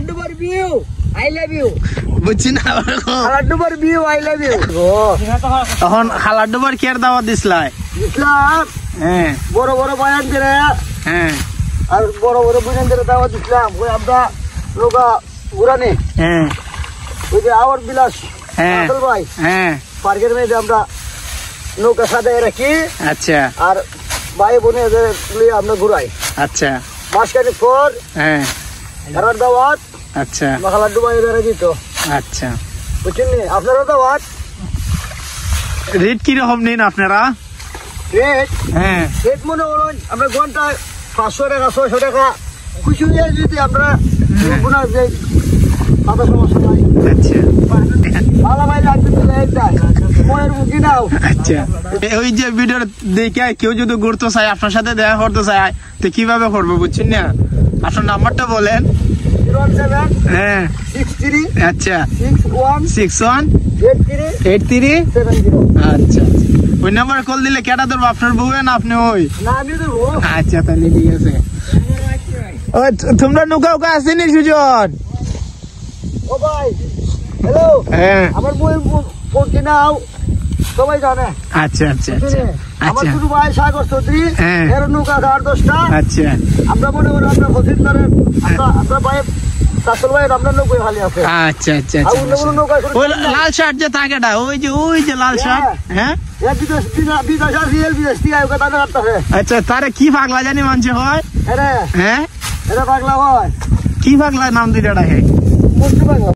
ডুবার view I love you বুঝছি না খালার ডুবার ভিউ আই লাভ ইউ তখন খালার ডুবার কি আর দাওয়াত দিছিলাই ইসলাম হ্যাঁ বড় বড় বয়ান করে হ্যাঁ আর বড় বড় বয়ানদের দাওয়াত দিছিলাম ওই আমরা নৌকা ঘুরানে হ্যাঁ ওই যে আওয়ার বিলাস হ্যাঁ ভাই হ্যাঁ পার্কের মধ্যে আমরা নৌকা সাজায় রাখি আচ্ছা আর ভাই বোনেদের নিয়ে আমরা ঘুরাই আচ্ছা মাসখানেক পর হ্যাঁ ঘরের দাওয়াত আচ্ছা খালার ডুবাই বেড়ে দিত আচ্ছা বুঝছেন নি আপনারও দাওয়াত রেট কিরকম নিন আপনারা রেট হ্যাঁ রেট মনে করুন আমরা ঘন্টায় 500 টাকা 600 টাকা খুশি হয়ে যদি আমরা গুণা যে আদা সমস্যা নাই আচ্ছা ভালো ভাই লাগবে তো এইটাই মনের মুখি নাও আচ্ছা ওই যে ভিডিও দেখে কেউ যদি ঘুরতে চায় আপনার সাথে দেখা করতে চায় তো কিভাবে করবো বুঝছেন না আপনার নাম্বারটা বলেন 07 হ্যাঁ 63 আচ্ছা 61 61 83 70 আচ্ছা ওই নাম্বারে কল দিলে কেটা ধরবো আপনার বউ না আপনি ওই না আমি দেবো আচ্ছা তাহলে ঠিক আছে তোমরা নৌকা উকা আসেনি সুজন ও ভাই হ্যালো হ্যাঁ আমার বই পড়তে নাও সবাই জানে আচ্ছা আচ্ছা আচ্ছা আমার আচ্ছা শুধু ভাই সাগর চৌধুরী হ্যাঁ। এর নৌকা 10টা আচ্ছা আমরা মনে করি আমরা ফকির ধরেন আমরা ভাই সাসল ভাই আপনার নৌকায় খালি আছে আচ্ছা আচ্ছা আর অন্য কোনো নৌকা ওই লাল শার্ট যে তাকেটা ওই যে লাল শার্ট হ্যাঁ বিদেশ থেকে আয়োগ তাদের কাটতেছে আচ্ছা তারে কি পাগলা জানি মানছে হয় এরে হ্যাঁ এটা পাগলা হয় কি পাগলা নাম দিটা হে বুঝতে পারো